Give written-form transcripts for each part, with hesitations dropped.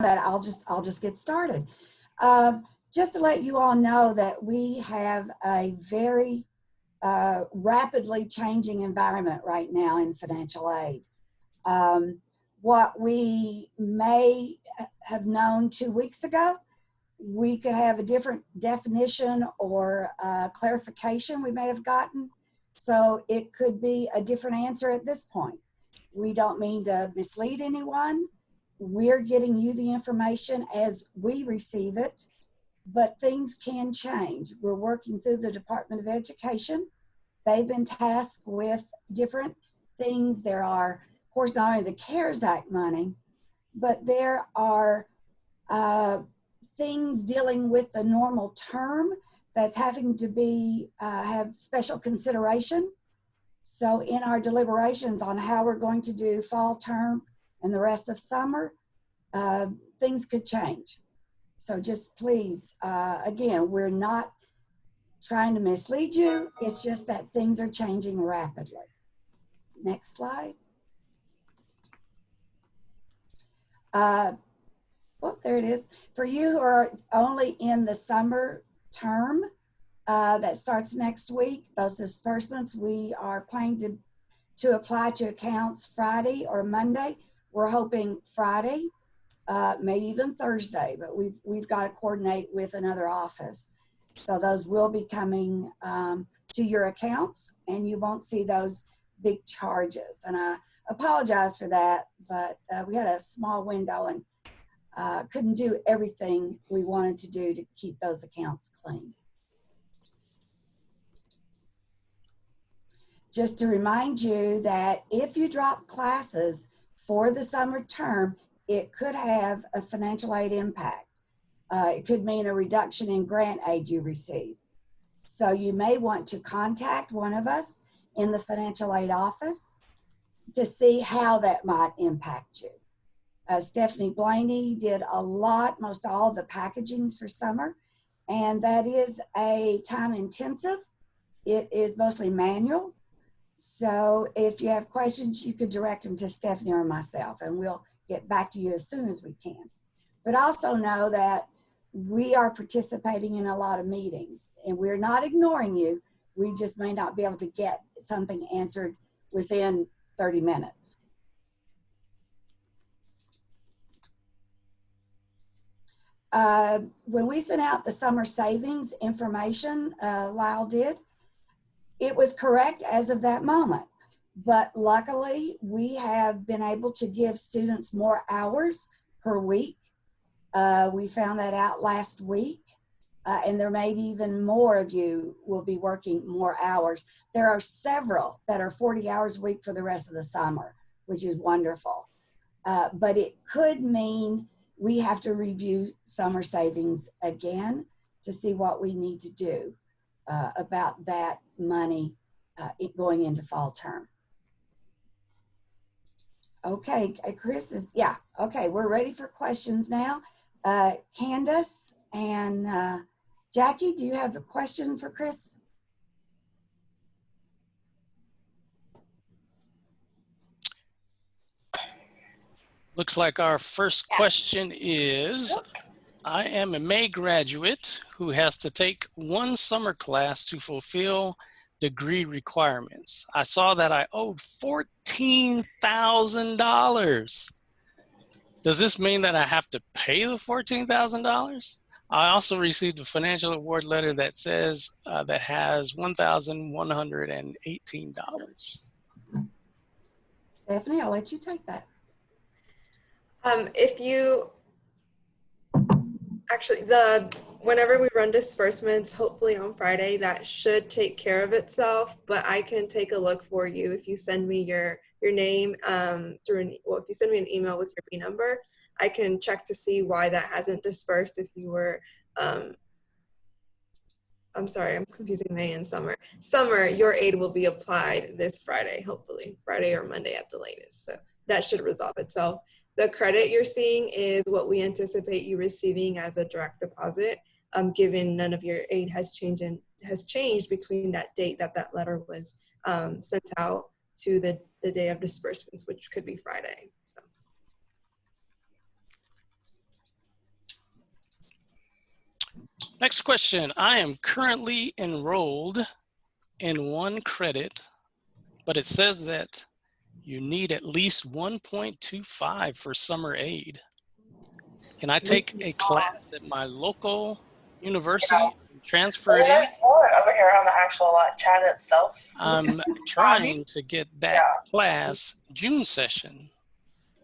that, I'll just get started. Just to let you all know that we have a very rapidly changing environment right now in financial aid. What we may have known 2 weeks ago, we could have a different definition or clarification we may have gotten. So it could be a different answer at this point. We don't mean to mislead anyone. We're getting you the information as we receive it, but things can change. We're working through the Department of Education. They've been tasked with different things. There are, of course, not only the CARES Act money, but there are things dealing with the normal term that's having to be have special consideration. So in our deliberations on how we're going to do fall term and the rest of summer, things could change. So just please, again, we're not trying to mislead you. It's just that things are changing rapidly. Next slide. Oh, there it is. For you who are only in the summer term that starts next week, those disbursements, we are planning to apply to accounts Friday or Monday. We're hoping Friday, maybe even Thursday, but we've got to coordinate with another office. So those will be coming to your accounts, and you won't see those big charges. And I apologize for that, but we had a small window and couldn't do everything we wanted to do to keep those accounts clean. Just to remind you that if you drop classes for the summer term, it could have a financial aid impact. It could mean a reduction in grant aid you receive. So you may want to contact one of us in the financial aid office to see how that might impact you. Stephanie Blaney did a lot, most all the packagings for summer, and that is a time intensive. It is mostly manual. So if you have questions, you could direct them to Stephanie or myself, and we'll get back to you as soon as we can. But also know that we are participating in a lot of meetings, and we're not ignoring you. We just may not be able to get something answered within 30 minutes. When we sent out the summer savings information, Lyle did, it was correct as of that moment. But luckily, we have been able to give students more hours per week. We found that out last week, and there may be even more of you will be working more hours. There are several that are 40 hours a week for the rest of the summer, which is wonderful. But it could mean we have to review summer savings again to see what we need to do about that money going into fall term. Okay, Chris is, yeah, okay, we're ready for questions now. Candace and Jackie, do you have a question for Chris? Looks like our first question is, I am a May graduate who has to take one summer class to fulfill degree requirements. I saw that I owed $14,000. Does this mean that I have to pay the $14,000? I also received a financial award letter that says that has $1,118. Stephanie, I'll let you take that. If you actually, whenever we run disbursements, hopefully on Friday, that should take care of itself, but I can take a look for you if you send me your name if you send me an email with your B number, I can check to see why that hasn't dispersed. If you were, I'm sorry, I'm confusing May and summer. Summer, your aid will be applied this Friday, hopefully, Friday or Monday at the latest. So that should resolve itself. The credit you're seeing is what we anticipate you receiving as a direct deposit, given none of your aid has changed between that date that letter was sent out to the day of disbursements, which could be Friday. So. Next question. I am currently enrolled in one credit, but it says that you need at least 1.25 for summer aid. Can I take a class at my local university and transfer it in? There's more over here on the actual chat itself. I'm trying to get that class June session,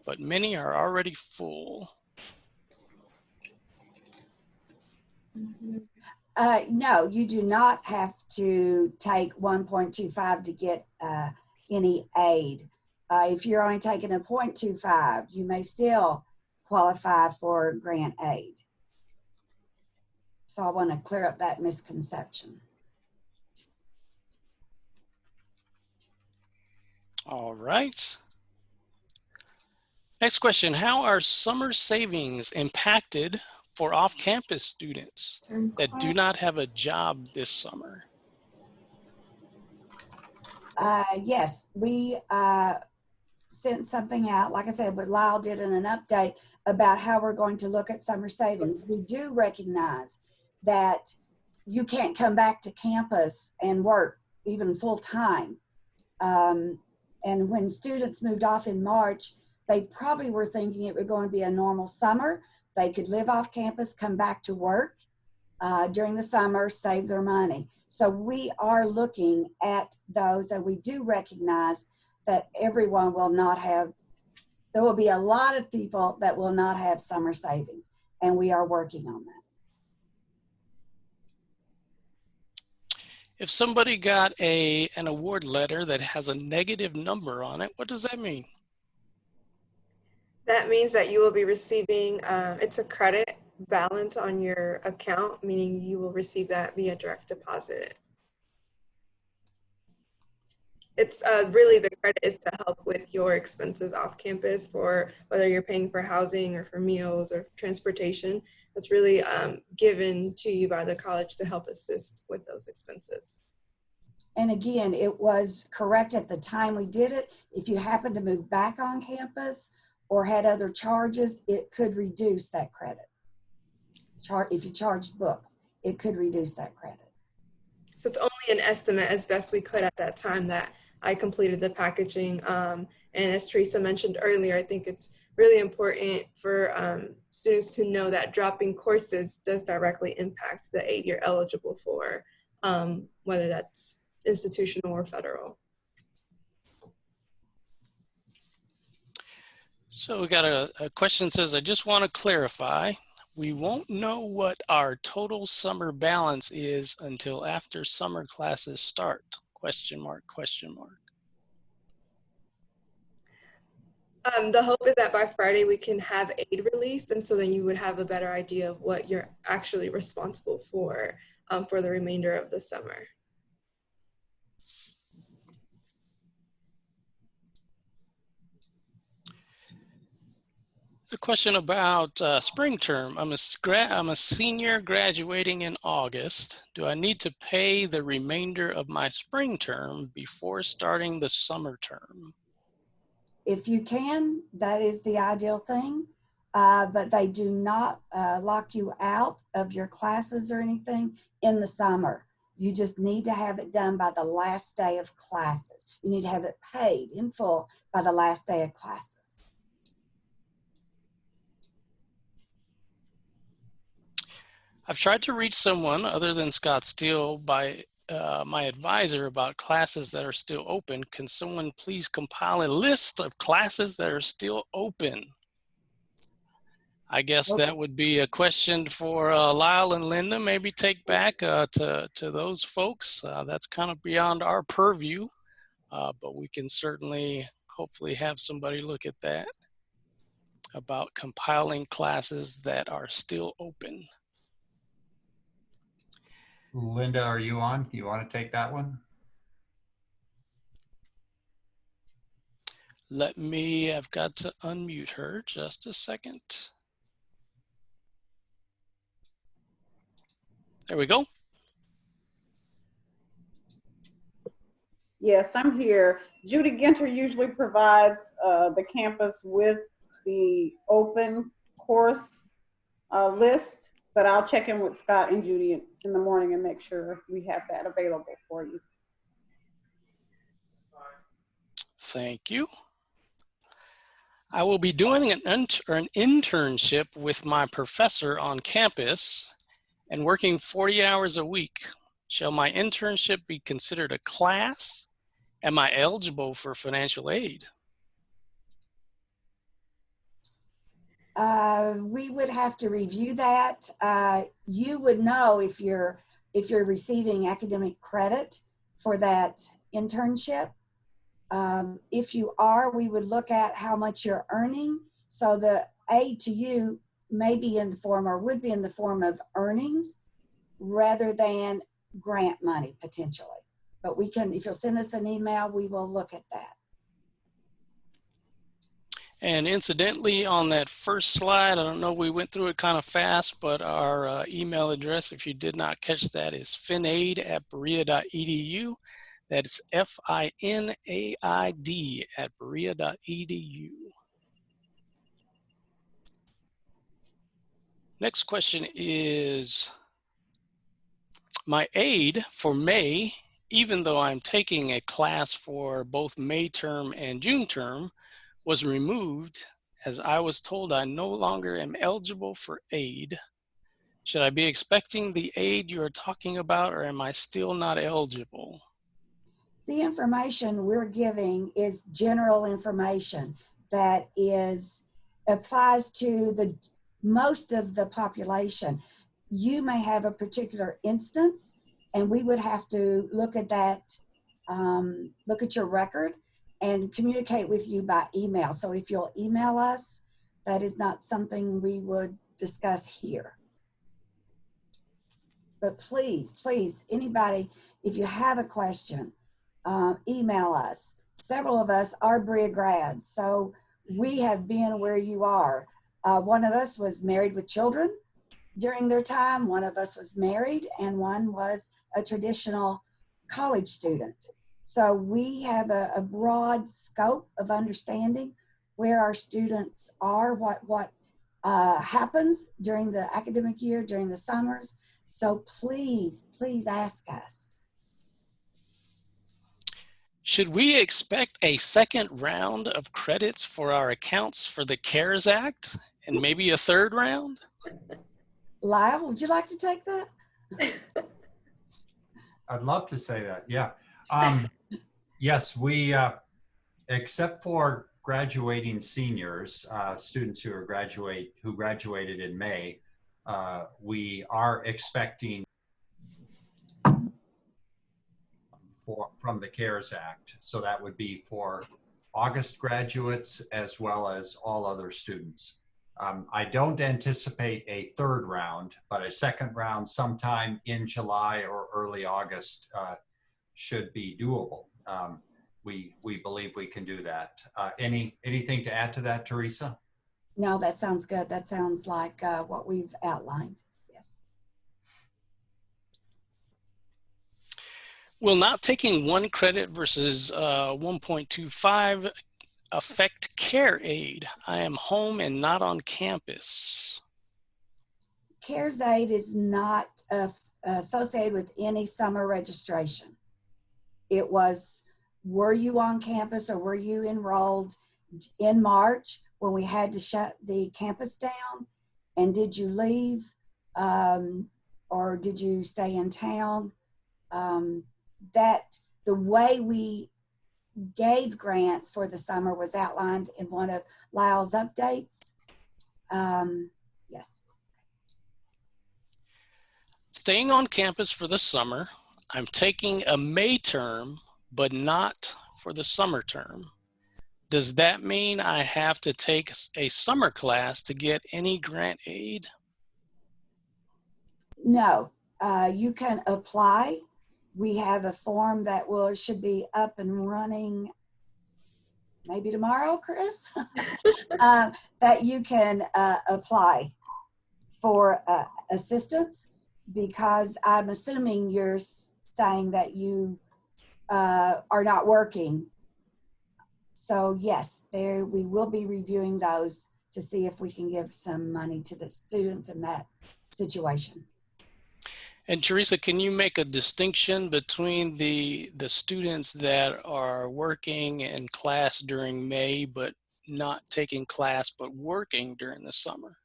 but many are already full. No, you do not have to take 1.25 to get any aid. If you're only taking a 0.25, you may still qualify for grant aid. So I want to clear up that misconception. All right. Next question. How are summer savings impacted for off-campus students that do not have a job this summer? Yes, we sent something out, like I said, but Lyle did an update about how we're going to look at summer savings. We do recognize that you can't come back to campus and work even full time. And when students moved off in March, they probably were thinking it was going to be a normal summer. They could live off campus, come back to work during the summer, save their money. So we are looking at those, and we do recognize that everyone will not have, there will be a lot of people that will not have summer savings, and we are working on that. If somebody got an award letter that has a negative number on it, what does that mean? That means that you will be receiving, it's a credit balance on your account, meaning you will receive that via direct deposit. It's really, the credit is to help with your expenses off campus, for whether you're paying for housing or for meals or transportation. That's really given to you by the college to help assist with those expenses. And again, it was correct at the time we did it. If you happen to move back on campus or had other charges, it could reduce that credit. If you charged books, it could reduce that credit. So it's only an estimate, as best we could at that time that I completed the packaging. And as Teresa mentioned earlier, I think it's really important for students to know that dropping courses does directly impact the aid you're eligible for, whether that's institutional or federal. So we got a question that says, I just want to clarify, we won't know what our total summer balance is until after summer classes start, question mark, question mark. The hope is that by Friday we can have aid released, and so then you would have a better idea of what you're actually responsible for the remainder of the summer. The question about spring term. I'm a senior graduating in August. Do I need to pay the remainder of my spring term before starting the summer term? If you can, that is the ideal thing, but they do not lock you out of your classes or anything in the summer. You just need to have it done by the last day of classes. You need to have it paid in full by the last day of classes. I've tried to reach someone other than Scott Steele by my advisor about classes that are still open. Can someone please compile a list of classes that are still open? I guess that would be a question for Lyle and Linda. Maybe take back to those folks. That's kind of beyond our purview, but we can certainly hopefully have somebody look at that, about compiling classes that are still open. Linda, are you on? Do you want to take that one? I've got to unmute her just a second. There we go. Yes, I'm here. Judy Ginter usually provides the campus with the open course list. but I'll check in with Scott and Judy in the morning and make sure we have that available for you. Thank you. I will be doing an internship with my professor on campus and working 40 hours a week. Shall my internship be considered a class? Am I eligible for financial aid? We would have to review that. You would know if you're receiving academic credit for that internship. If you are, we would look at how much you're earning. So the aid to you may be in the form, or would be in the form, of earnings rather than grant money potentially. But we can, if you'll send us an email, we will look at that. And incidentally, on that first slide, I don't know, we went through it kind of fast, but our email address, if you did not catch that, is finaid@berea.edu. That's FINAID@berea.edu. Next question is, my aid for May, even though I'm taking a class for both May term and June term, was removed as I was told I no longer am eligible for aid. Should I be expecting the aid you are talking about, or am I still not eligible? The information we're giving is general information that applies to the most of the population. You may have a particular instance, and we would have to look at that, look at your record and communicate with you by email. So if you'll email us, that is not something we would discuss here. But please, anybody, if you have a question, email us. Several of us are Berea grads, so we have been where you are. One of us was married with children during their time. One of us was married, and one was a traditional college student. So we have a broad scope of understanding where our students are, what happens during the academic year, during the summers. So please ask us. Should we expect a second round of credits for our accounts for the CARES Act, and maybe a third round? Lyle, would you like to take that? I'd love to say that, yeah. Yes, we, except for graduating seniors, students who graduated in May, we are expecting from the CARES Act. So that would be for August graduates as well as all other students. I don't anticipate a third round, but a second round sometime in July or early August should be doable. We believe we can do that. Anything to add to that, Teresa? No, that sounds good. That sounds like what we've outlined. Yes. Will not taking one credit versus 1.25 affect care aid? I am home and not on campus. CARES aid is not associated with any summer registration. It was, were you on campus or were you enrolled in March when we had to shut the campus down? And did you leave or did you stay in town? That the way we gave grants for the summer was outlined in one of Lyle's updates. Yes. Staying on campus for the summer, I'm taking a May term, but not for the summer term. Does that mean I have to take a summer class to get any grant aid? No, you can apply. We have a form that should be up and running maybe tomorrow, Chris, that you can apply for assistance, because I'm assuming you're saying that you are not working. So yes, we will be reviewing those to see if we can give some money to the students in that situation. And Teresa, can you make a distinction between the students that are working in class during May but not taking class but working during the summer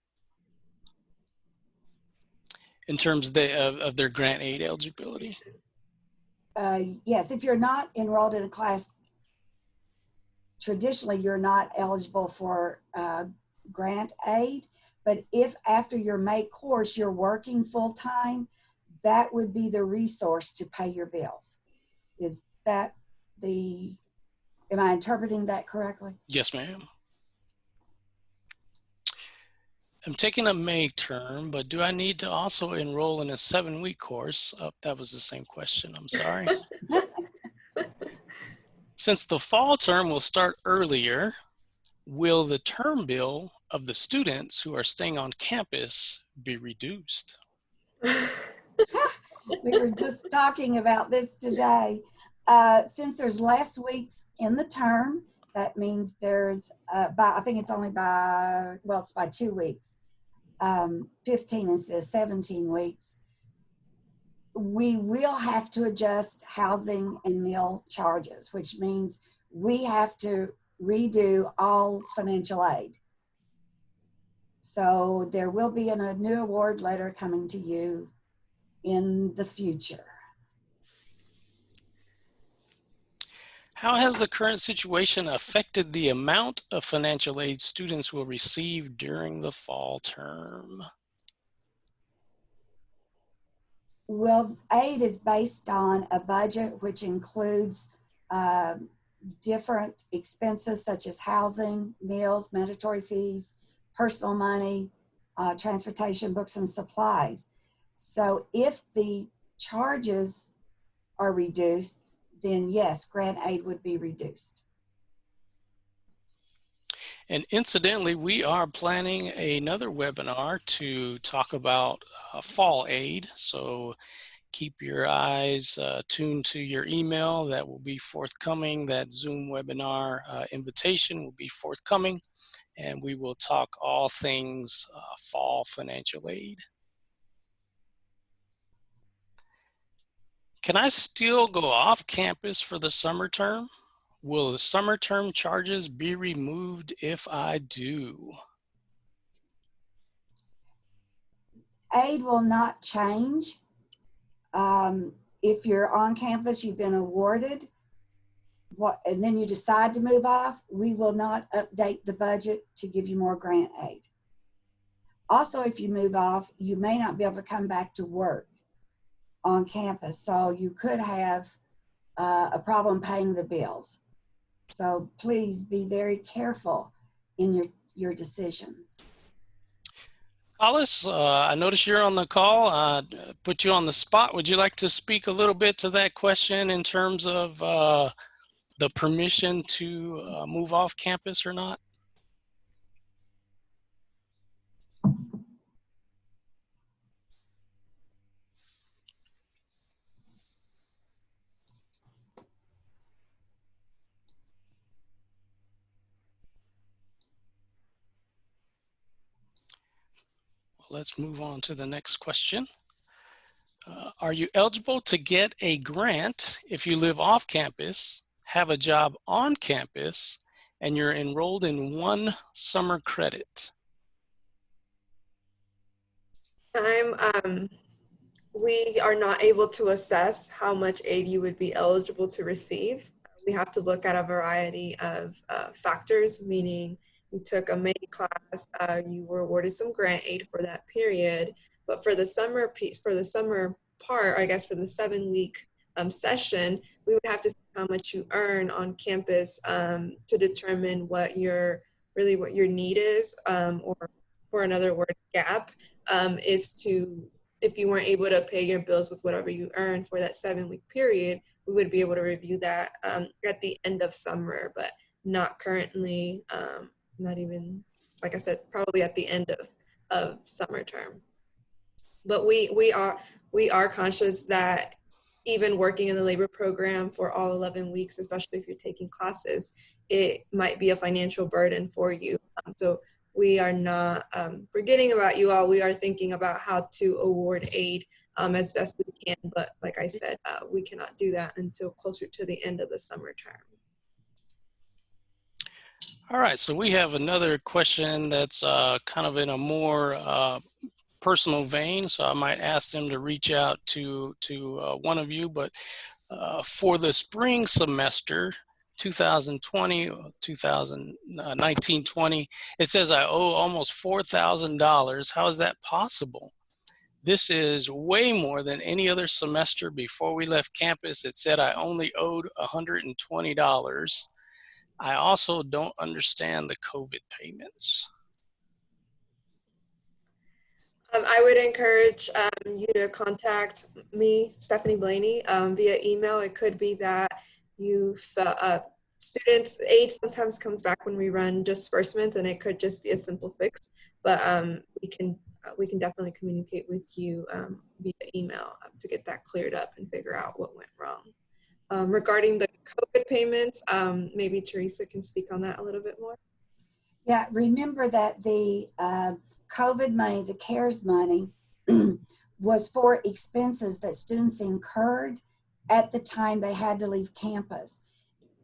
in terms of their grant aid eligibility? Yes, if you're not enrolled in a class, traditionally you're not eligible for grant aid. But if after your May course you're working full time, that would be the resource to pay your bills. Is that am I interpreting that correctly? Yes, ma'am. I'm taking a May term, but do I need to also enroll in a 7-week course? Oh, that was the same question. I'm sorry. Since the fall term will start earlier, will the term bill of the students who are staying on campus be reduced? We were just talking about this today. Since there's less weeks in the term, that means there's I think it's only it's by 2 weeks, 15 instead of 17 weeks. We will have to adjust housing and meal charges, which means we have to redo all financial aid. So there will be a new award letter coming to you in the future. How has the current situation affected the amount of financial aid students will receive during the fall term? Well, aid is based on a budget which includes different expenses such as housing, meals, mandatory fees, personal money, transportation, books, and supplies. So if the charges are reduced, then yes, grant aid would be reduced. And incidentally, we are planning another webinar to talk about fall aid. So keep your eyes tuned to your email. That will be forthcoming. That Zoom webinar invitation will be forthcoming. And we will talk all things fall financial aid. Can I still go off campus for the summer term? Will the summer term charges be removed if I do? Aid will not change. If you're on campus, you've been awarded, and then you decide to move off, we will not update the budget to give you more grant aid. Also, if you move off, you may not be able to come back to work on campus, so you could have a problem paying the bills. So please be very careful in your decisions. Hollis, I notice you're on the call. Put you on the spot. Would you like to speak a little bit to that question in terms of the permission to move off campus or not? Let's move on to the next question. Are you eligible to get a grant if you live off campus, have a job on campus, and you're enrolled in one summer credit? We are not able to assess how much aid you would be eligible to receive. We have to look at a variety of factors, meaning you took a May class, you were awarded some grant aid for that period, but for the summer piece, for the summer part, I guess for the 7-week session, we would have to see how much you earn on campus to determine what your need is, or for another word, gap, is to, if you weren't able to pay your bills with whatever you earned for that 7-week period, we would be able to review that at the end of summer, but not currently, not even, like I said, probably at the end of summer term. But we are conscious that even working in the labor program for all 11 weeks, especially if you're taking classes, it might be a financial burden for you. So we are not forgetting about you all. We are thinking about how to award aid as best we can. But like I said, we cannot do that until closer to the end of the summer term. All right, so we have another question that's kind of in a more personal vein, so I might ask them to reach out to one of you. But for the spring semester, 2020, 2019-20, it says I owe almost $4,000. How is that possible? This is way more than any other semester before we left campus. It said I only owed $120. I also don't understand the COVID payments. I would encourage you to contact me, Stephanie Blaney, via email. It could be that students' aid sometimes comes back when we run disbursements, and it could just be a simple fix. But we can definitely communicate with you via email to get that cleared up and figure out what went wrong. Regarding the COVID payments, maybe Teresa can speak on that a little bit more. Yeah, remember that the COVID money, the CARES money, was for expenses that students incurred at the time they had to leave campus.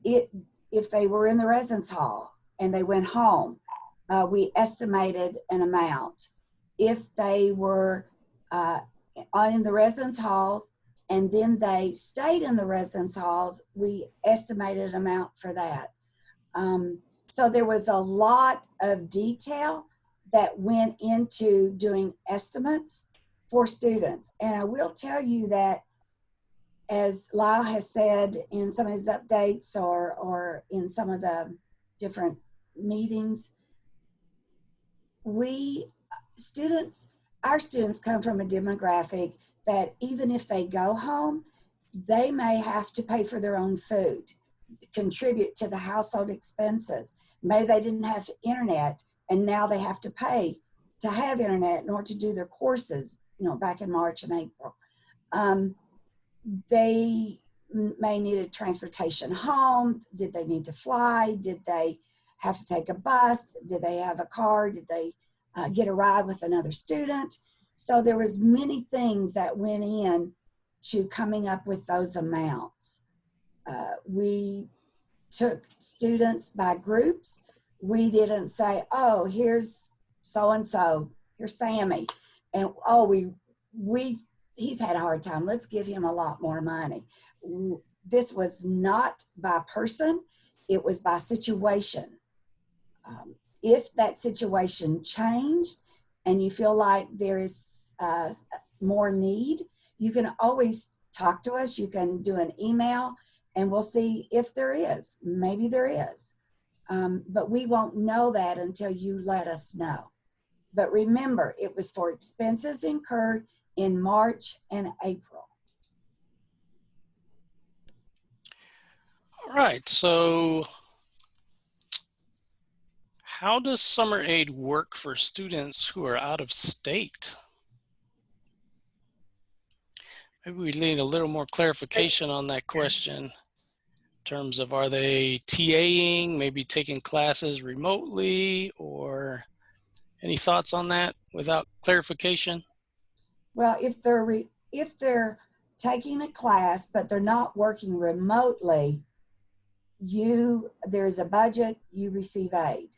If they were in the residence hall and they went home, we estimated an amount. If they were in the residence halls and then they stayed in the residence halls, we estimated an amount for that. So there was a lot of detail that went into doing estimates for students. And I will tell you that, as Lyle has said in some of his updates or in some of the different meetings, our students come from a demographic that even if they go home, they may have to pay for their own food, contribute to the household expenses. Maybe they didn't have internet and now they have to pay to have internet in order to do their courses, back in March and April. They may need a transportation home. Did they need to fly? Did they have to take a bus? Did they have a car? Did they get a ride with another student? So there was many things that went in to coming up with those amounts. We took students by groups. We didn't say, oh, here's so-and-so, here's Sammy. And he's had a hard time. Let's give him a lot more money. This was not by person. It was by situation. If that situation changed and you feel like there is more need, you can always talk to us. You can do an email and we'll see if there is. Maybe there is. But we won't know that until you let us know. But remember, it was for expenses incurred in March and April. All right, so how does summer aid work for students who are out of state? Maybe we need a little more clarification on that question in terms of, are they TAing, maybe taking classes remotely, or any thoughts on that without clarification? Well, if they're taking a class but they're not working remotely, there's a budget, you receive aid,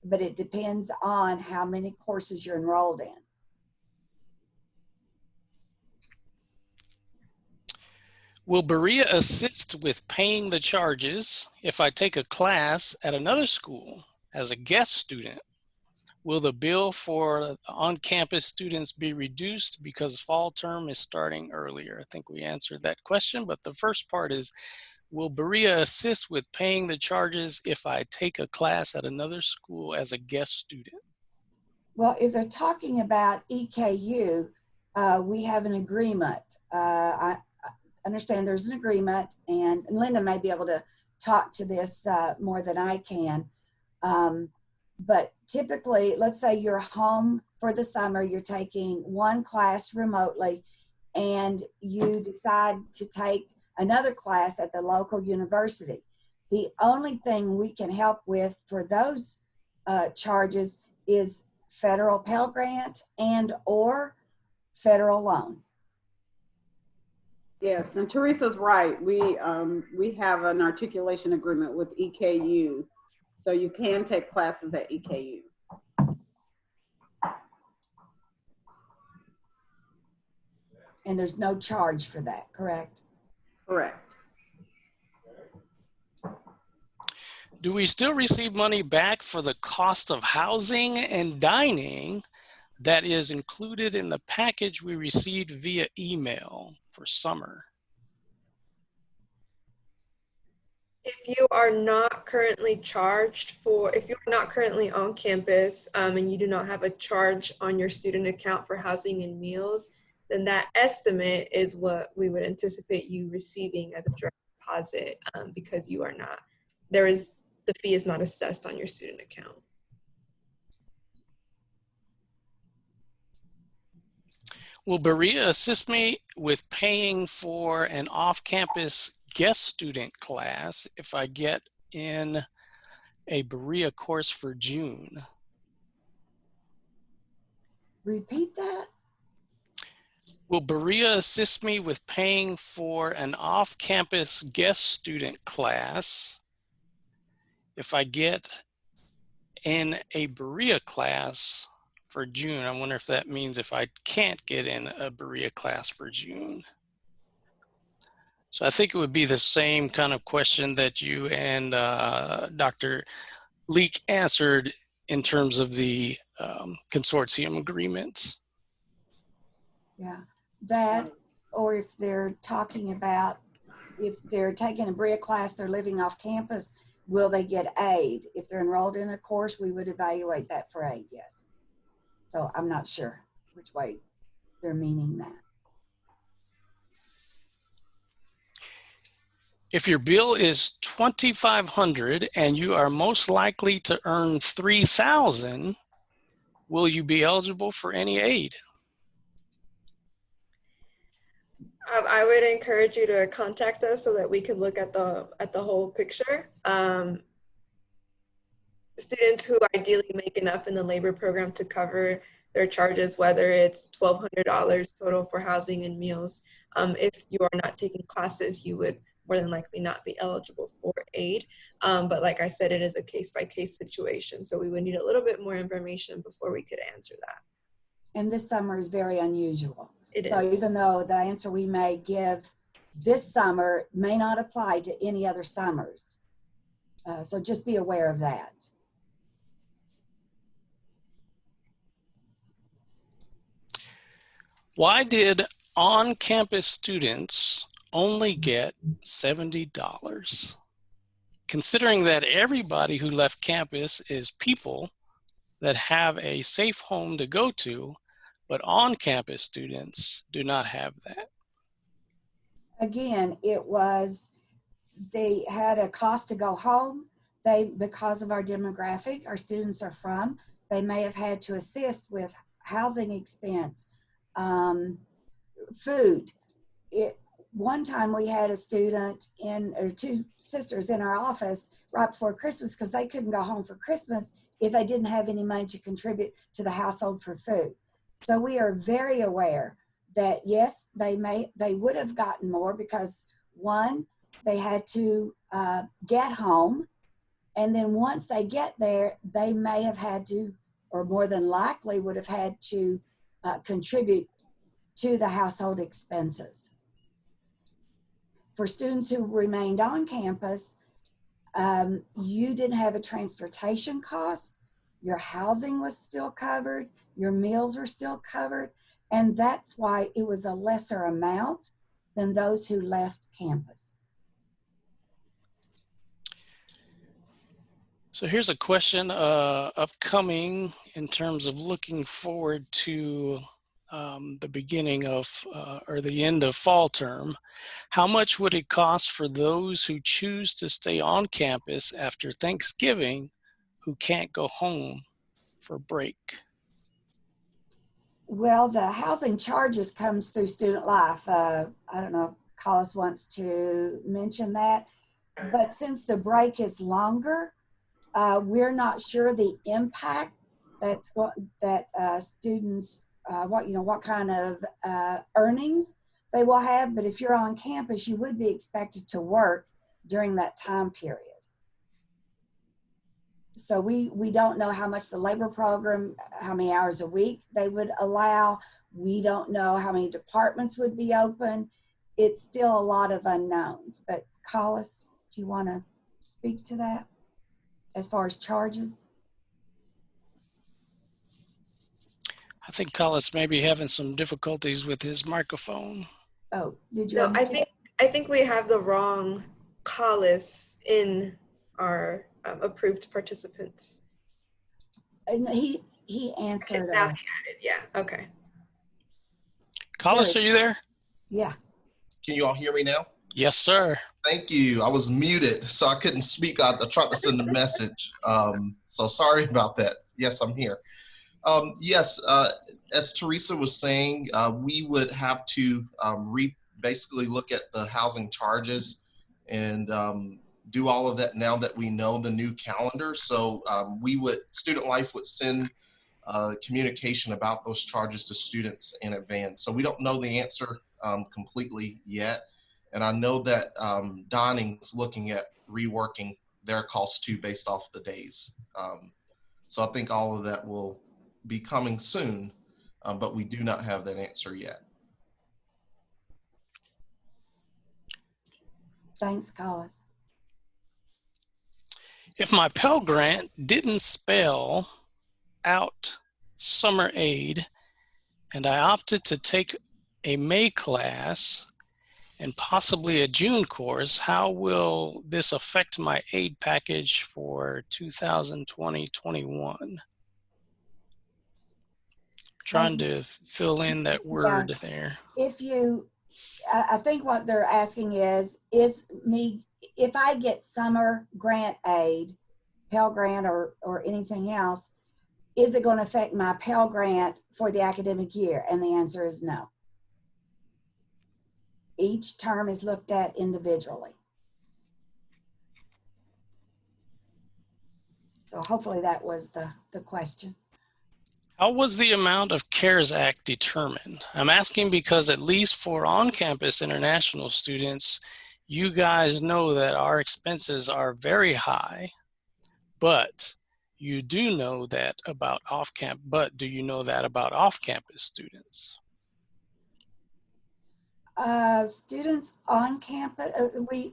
but it depends on how many courses you're enrolled in. Will Berea assist with paying the charges if I take a class at another school as a guest student? Will the bill for on-campus students be reduced because fall term is starting earlier? I think we answered that question, but the first part is, will Berea assist with paying the charges if I take a class at another school as a guest student? Well, if they're talking about EKU, we have an agreement. I understand there's an agreement, and Linda may be able to talk to this more than I can. But typically, let's say you're home for the summer, you're taking one class remotely, and you decide to take another class at the local university. The only thing we can help with for those charges is federal Pell Grant and or federal loan. Yes, and Teresa's right. We have an articulation agreement with EKU, so you can take classes at EKU. And there's no charge for that, correct? Correct. Do we still receive money back for the cost of housing and dining that is included in the package we received via email for summer? If you are not currently charged for, if you're not currently on campus and you do not have a charge on your student account for housing and meals, then that estimate is what we would anticipate you receiving as a direct deposit because you are not, the fee is not assessed on your student account. Will Berea assist me with paying for an off-campus guest student class if I get in a Berea course for June? Repeat that. Will Berea assist me with paying for an off-campus guest student class if I get in a Berea class for June? I wonder if that means if I can't get in a Berea class for June. So I think it would be the same kind of question that you and Dr. Leak answered in terms of the consortium agreements. Yeah, that, or if they're talking about, if they're taking a Berea class, they're living off campus, will they get aid? If they're enrolled in a course, we would evaluate that for aid, yes. So I'm not sure which way they're meaning that. If your bill is $2,500 and you are most likely to earn $3,000, will you be eligible for any aid? I would encourage you to contact us so that we can look at the whole picture. Students who ideally make enough in the labor program to cover their charges, whether it's $1,200 total for housing and meals. If you are not taking classes, you would more than likely not be eligible for aid. But like I said, it is a case-by-case situation. So we would need a little bit more information before we could answer that. And this summer is very unusual. So even though the answer we may give this summer may not apply to any other summers. So just be aware of that. Why did on-campus students only get $70? Considering that everybody who left campus is people that have a safe home to go to, but on-campus students do not have that. Again, they had a cost to go home. Because of our demographic, our students are from, they may have had to assist with housing expense, food. One time we had a student or two sisters in our office right before Christmas because they couldn't go home for Christmas if they didn't have any money to contribute to the household for food. So we are very aware that yes, they would have gotten more because one, they had to get home. And then once they get there, they may have had to, or more than likely would have had to contribute to the household expenses. For students who remained on campus, you didn't have a transportation cost, your housing was still covered, your meals were still covered, and that's why it was a lesser amount than those who left campus. So here's a question upcoming in terms of looking forward to the beginning of or the end of fall term. How much would it cost for those who choose to stay on campus after Thanksgiving who can't go home for break? Well, the housing charges comes through student life. I don't know if Collis wants to mention that, but since the break is longer, we're not sure the impact students, what kind of earnings they will have. But if you're on campus, you would be expected to work during that time period. So we don't know how much the labor program, how many hours a week they would allow. We don't know how many departments would be open. It's still a lot of unknowns. But Collis, do you want to speak to that as far as charges? I think Collis may be having some difficulties with his microphone. Oh, did you? No, I think we have the wrong Collis in our approved participants. And he answered. Now he added, yeah, okay. Collis, are you there? Yeah. Can you all hear me now? Yes, sir. Thank you. I was muted, so I couldn't speak. I tried to send a message. So sorry about that. Yes, I'm here. Yes, as Teresa was saying, we would have to basically look at the housing charges and do all of that now that we know the new calendar. So Student Life would send communication about those charges to students in advance. So we don't know the answer completely yet. And I know that Donning's looking at reworking their costs too based off the days. So I think all of that will be coming soon, but we do not have that answer yet. Thanks, Collis. If my Pell Grant didn't spell out summer aid and I opted to take a May class and possibly a June course, how will this affect my aid package for 2020-21? Trying to fill in that word there. If you, I think what they're asking is if I get summer grant aid, Pell Grant or anything else, is it going to affect my Pell Grant for the academic year? And the answer is no. Each term is looked at individually. So hopefully that was the question. How was the amount of CARES Act determined? I'm asking because at least for on-campus international students, you guys know that our expenses are very high, but you do know that about do you know that about off-campus students? Students on campus, we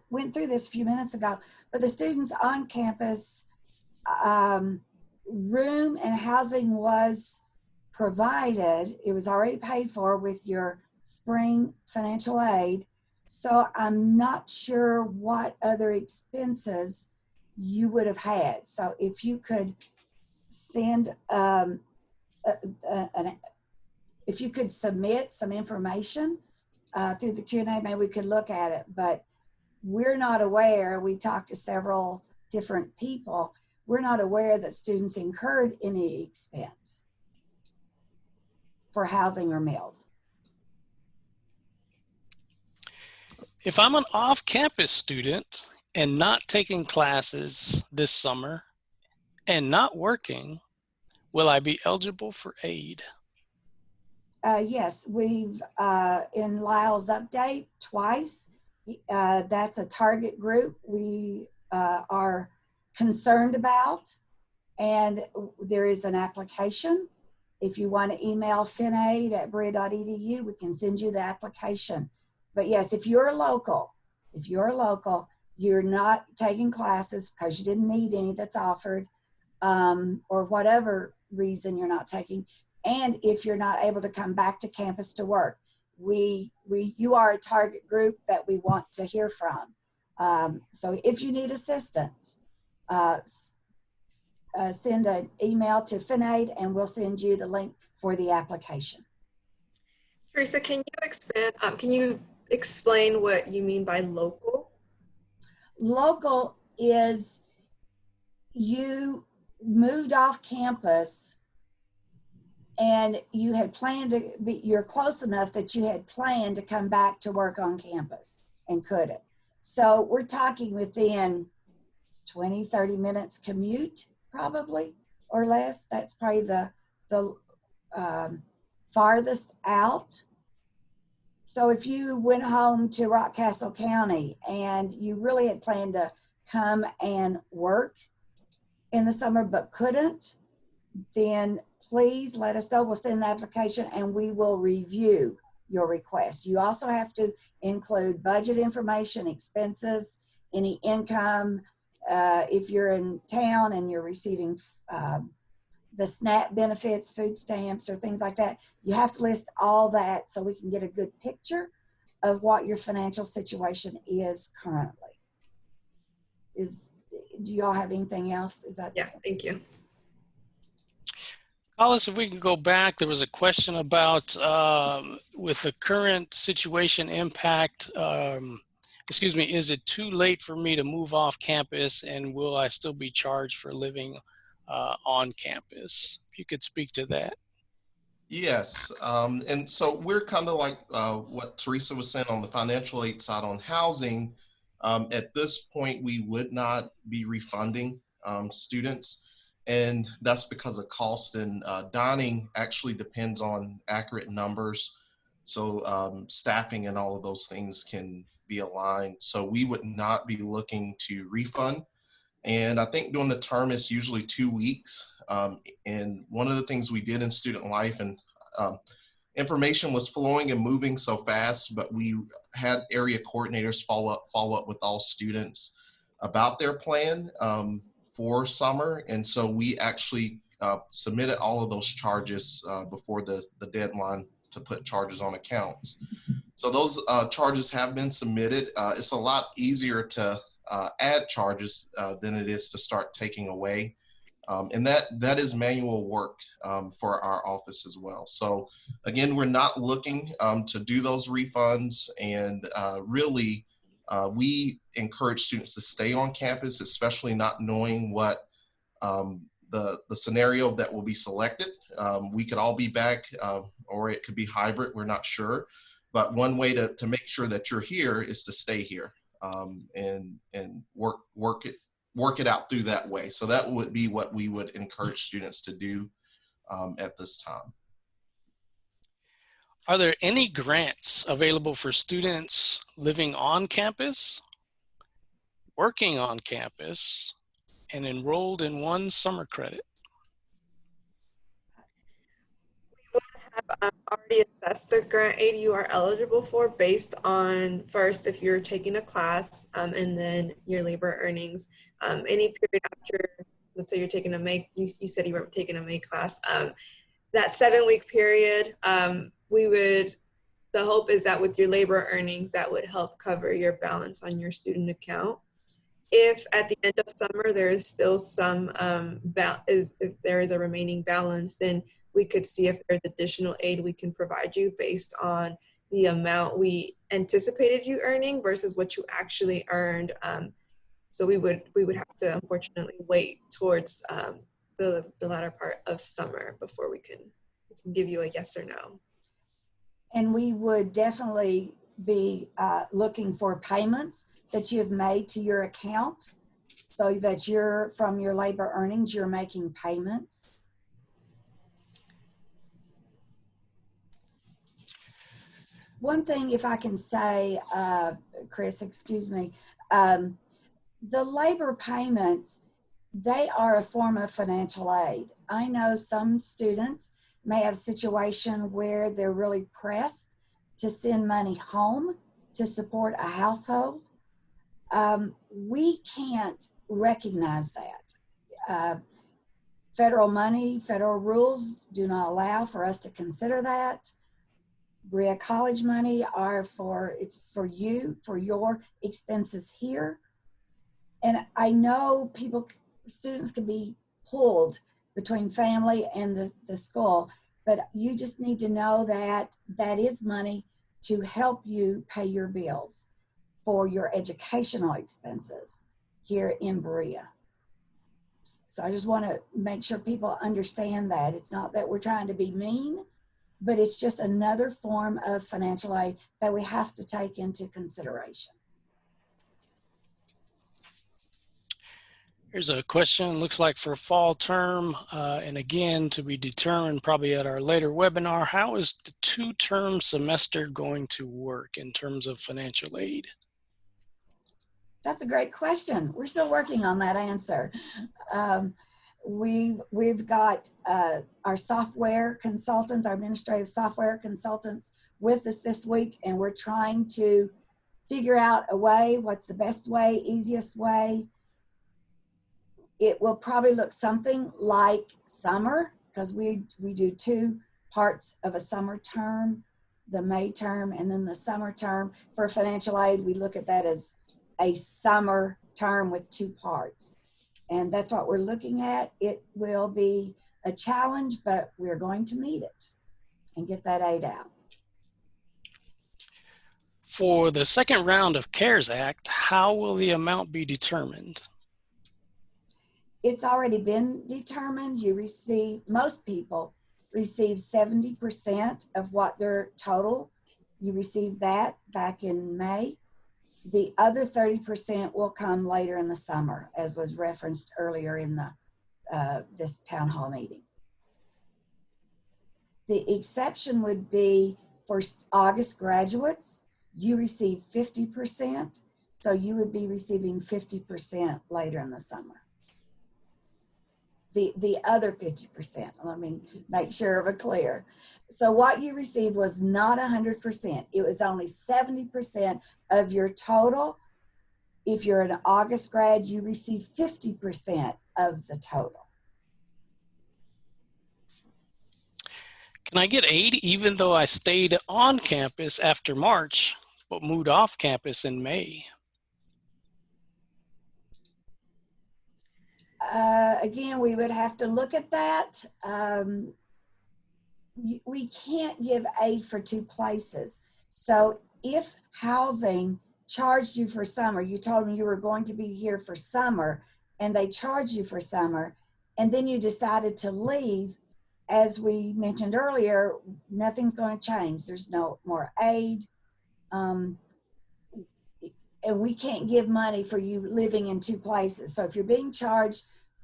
went through this a few minutes ago, but the students on campus, room and housing was provided. It was already paid for with your spring financial aid. So I'm not sure what other expenses you would have had. So if you could send, if you could submit some information through the Q&A, maybe we could look at it. But we're not aware, we talked to several different people, we're not aware that students incurred any expense for housing or meals. If I'm an off-campus student and not taking classes this summer and not working, will I be eligible for aid? Yes, we've, in Lyle's update twice, that's a target group we are concerned about, and there is an application. If you want to email finaid@berea.edu, we can send you the application. But yes, if you're local, you're not taking classes because you didn't need any that's offered, or whatever reason you're not taking, and if you're not able to come back to campus to work, you are a target group that we want to hear from. So if you need assistance, send an email to FinAid and we'll send you the link for the application. Teresa, can you expand? Can you explain what you mean by local? Local is you moved off campus and you had planned to be, you're close enough that you had planned to come back to work on campus and couldn't. So we're talking within 20, 30 minutes commute probably, or less. That's probably the farthest out. So if you went home to Rockcastle County and you really had planned to come and work in the summer but couldn't, then please let us know. We'll send an application and we will review your request. You also have to include budget information, expenses, any income. If you're in town and you're receiving the SNAP benefits, food stamps, or things like that, you have to list all that so we can get a good picture of what your financial situation is currently. Do y'all have anything else? Is that? Yeah, thank you. Hollis, if we can go back, there was a question about with the current situation impact, excuse me, is it too late for me to move off campus and will I still be charged for living on campus? If you could speak to that. Yes, and so we're kind of like what Teresa was saying on the financial aid side on housing. At this point, we would not be refunding students, and that's because of cost, and dining actually depends on accurate numbers. So staffing and all of those things can be aligned. So we would not be looking to refund. And I think during the term, it's usually 2 weeks. And one of the things we did in student life, and information was flowing and moving so fast, but we had area coordinators follow up with all students about their plan for summer. And so we actually submitted all of those charges before the deadline to put charges on accounts. So those charges have been submitted. It's a lot easier to add charges than it is to start taking away. And that is manual work for our office as well. So again, we're not looking to do those refunds, and really we encourage students to stay on campus, especially not knowing what the scenario that will be selected. We could all be back or it could be hybrid, we're not sure. But one way to make sure that you're here is to stay here and work it out through that way. So that would be what we would encourage students to do at this time. Are there any grants available for students living on campus, working on campus, and enrolled in one summer credit? Have already assessed the grant aid you are eligible for based on, first, if you're taking a class, and then your labor earnings. Any period after, let's say you're taking a May, you said you were taking a May class, that 7-week period, the hope is that with your labor earnings, that would help cover your balance on your student account. If at the end of summer there is still some, if there is a remaining balance, then we could see if there's additional aid we can provide you based on the amount we anticipated you earning versus what you actually earned. So we would have to unfortunately wait towards the latter part of summer before we can give you a yes or no. And we would definitely be looking for payments that you have made to your account so that from your labor earnings, you're making payments. One thing, if I can say, Chris, excuse me, the labor payments, they are a form of financial aid. I know some students may have a situation where they're really pressed to send money home to support a household. We can't recognize that. Federal money, federal rules do not allow for us to consider that. Berea College money it's for you, for your expenses here. And I know students can be pulled between family and the school, but you just need to know that that is money to help you pay your bills for your educational expenses here in Berea. So I just want to make sure people understand that. It's not that we're trying to be mean, but it's just another form of financial aid that we have to take into consideration. Here's a question, looks like for fall term, and again, to be determined probably at our later webinar, how is the 2-term semester going to work in terms of financial aid? That's a great question. We're still working on that answer. We've got our software consultants, our administrative software consultants with us this week, and we're trying to figure out a way, what's the best way, easiest way. It will probably look something like summer, because we do 2 parts of a summer term, the May term and then the summer term. For financial aid, we look at that as a summer term with 2 parts. And that's what we're looking at. It will be a challenge, but we're going to meet it and get that aid out. For the second round of CARES Act, how will the amount be determined? It's already been determined. You receive, most people receive 70% of what their total. You receive that back in May. The other 30% will come later in the summer, as was referenced earlier in the this town hall meeting. The exception would be for August graduates. You receive 50%, so you would be receiving 50% later in the summer. The other 50%, let me make sure we're clear. So what you received was not 100%. It was only 70% of your total. If you're an August grad, you receive 50% of the total. Can I get aid even though I stayed on campus after March, but moved off campus in May? Again, we would have to look at that. We can't give aid for 2 places. So if housing charged you for summer, you told them you were going to be here for summer, and they charged you for summer, and then you decided to leave, as we mentioned earlier, nothing's going to change. There's no more aid. And we can't give money for you living in 2 places. So if you're being charged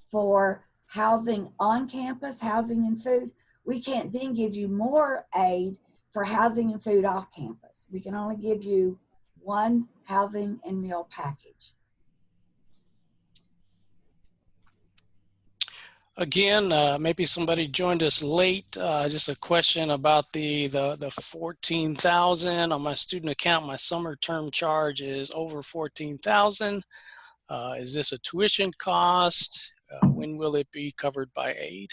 for housing on campus, housing and food, we can't then give you more aid for housing and food off campus. We can only give you 1 housing and meal package. Again, maybe somebody joined us late. Just a question about the $14,000 on my student account. My summer term charge is over $14,000. Is this a tuition cost? When will it be covered by aid?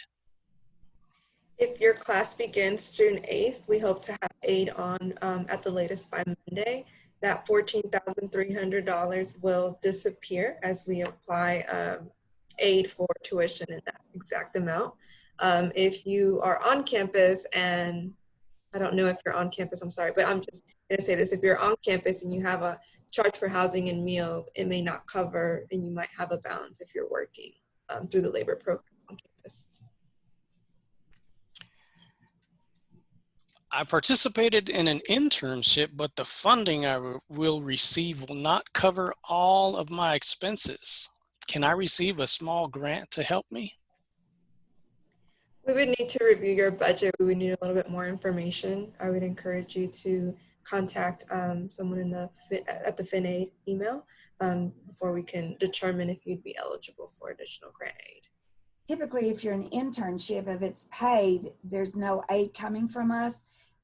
If your class begins June 8th, we hope to have aid on at the latest by Monday. That $14,300 will disappear as we apply aid for tuition in that exact amount. If you are on campus, and I don't know if you're on campus, I'm sorry, but I'm just gonna say this. If you're on campus and you have a charge for housing and meals, it may not cover, and you might have a balance if you're working through the labor program on campus. I participated in an internship, but the funding I will receive will not cover all of my expenses. Can I receive a small grant to help me? We would need to review your budget. We would need a little bit more information. I would encourage you to contact someone at the FinAid email before we can determine if you'd be eligible for additional grant aid. Typically, if you're an internship, if it's paid, there's no aid coming from us.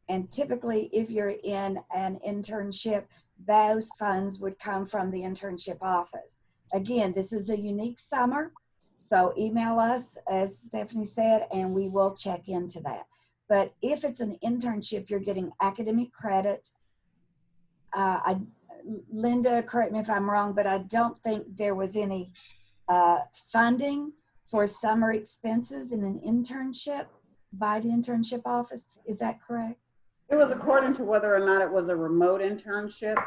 And typically, if you're in an internship, those funds would come from the internship office. Again, this is a unique summer, so email us, as Stephanie said, and we will check into that. But if it's an internship, you're getting academic credit. Linda, correct me if I'm wrong, but I don't think there was any funding for summer expenses in an internship by the internship office. Is that correct? It was according to whether or not it was a remote internship.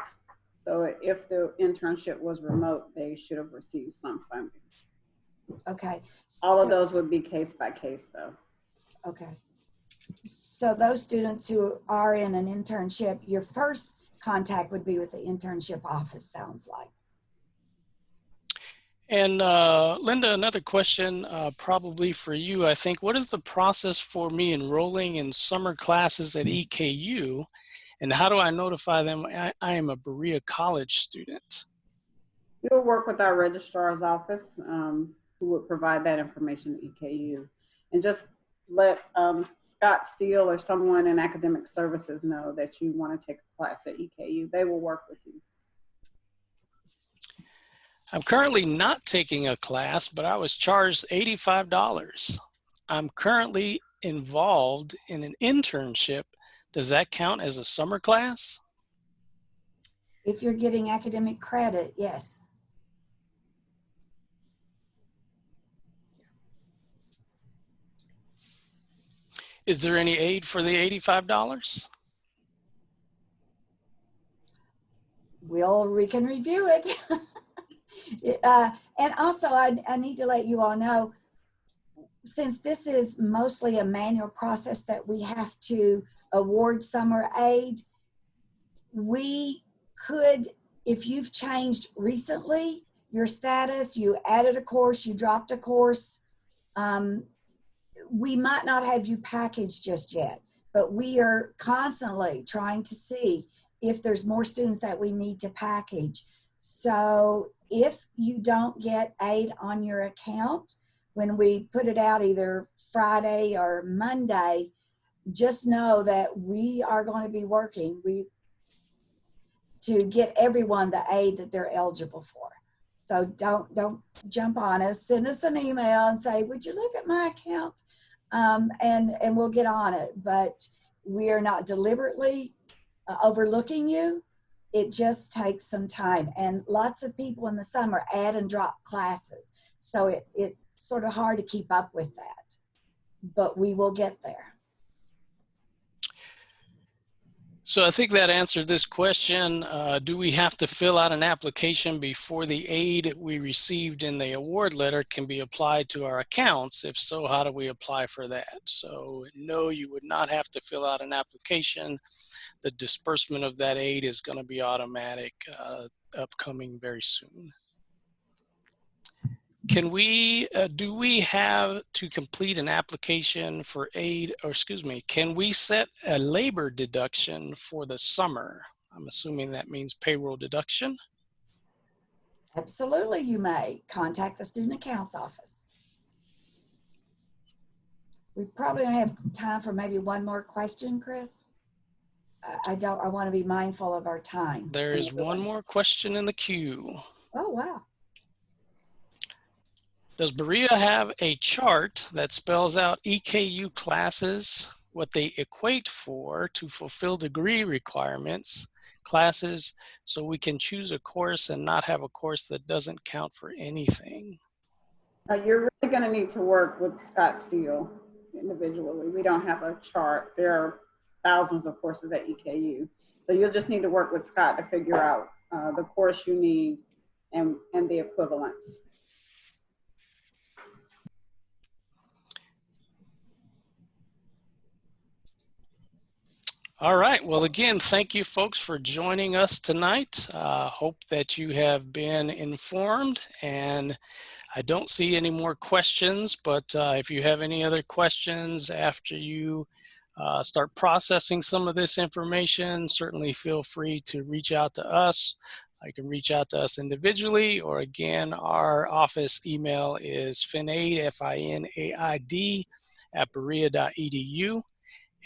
So if the internship was remote, they should have received some funding. Okay. All of those would be case by case though. Okay. So those students who are in an internship, your first contact would be with the internship office, sounds like. And Linda, another question probably for you, I think. What is the process for me enrolling in summer classes at EKU? And how do I notify them I am a Berea College student? You'll work with our registrar's office, who would provide that information to EKU. And just let Scott Steele or someone in academic services know that you want to take a class at EKU. They will work with you. I'm currently not taking a class, but I was charged $85. I'm currently involved in an internship. Does that count as a summer class? If you're getting academic credit, yes. Is there any aid for the $85? We can review it. And also, I need to let you all know, since this is mostly a manual process that we have to award summer aid, we could, if you've changed recently your status, you added a course, you dropped a course, we might not have you packaged just yet, but we are constantly trying to see if there's more students that we need to package. So if you don't get aid on your account, when we put it out either Friday or Monday, just know that we are going to be working to get everyone the aid that they're eligible for. So don't jump on us. Send us an email and say, would you look at my account? And we'll get on it. But we are not deliberately overlooking you. It just takes some time. And lots of people in the summer add and drop classes. So it's sort of hard to keep up with that. But we will get there. So I think that answered this question. Do we have to fill out an application before the aid we received in the award letter can be applied to our accounts? If so, how do we apply for that? So no, you would not have to fill out an application. The disbursement of that aid is going to be automatic, upcoming very soon. Can we, do we have to complete an application for aid, or excuse me, can we set a labor deduction for the summer? I'm assuming that means payroll deduction. Absolutely, you may contact the student accounts office. We probably only have time for maybe one more question, Chris. I want to be mindful of our time. There is one more question in the queue. Oh, wow. Does Berea have a chart that spells out EKU classes, what they equate for to fulfill degree requirements, classes, so we can choose a course and not have a course that doesn't count for anything? You're really going to need to work with Scott Steele individually. We don't have a chart. There are thousands of courses at EKU. So you'll just need to work with Scott to figure out the course you need and the equivalents. All right. Well, again, thank you folks for joining us tonight. Hope that you have been informed, and I don't see any more questions, but if you have any other questions after you start processing some of this information, certainly feel free to reach out to us. You can reach out to us individually, or again, our office email is finaid, FINAID, @berea.edu.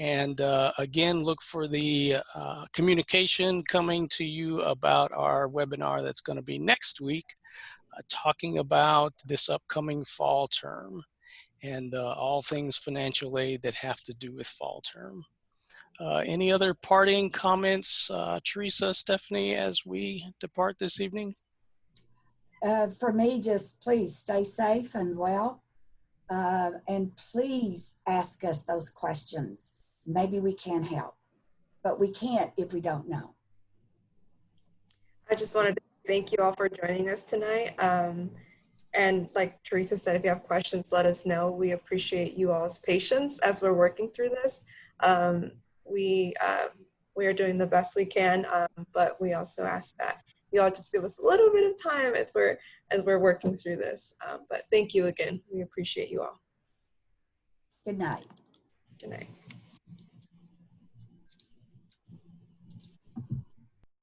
And again, look for the communication coming to you about our webinar that's going to be next week, talking about this upcoming fall term and all things financial aid that have to do with fall term. Any other parting comments, Teresa, Stephanie, as we depart this evening? For me, just please stay safe and well. And please ask us those questions. Maybe we can help, but we can't if we don't know. I just wanted to thank you all for joining us tonight. And like Teresa said, if you have questions, let us know. We appreciate you all's patience as we're working through this. We are doing the best we can, but we also ask that y'all just give us a little bit of time as we're working through this. But thank you again. We appreciate you all. Good night. Good night.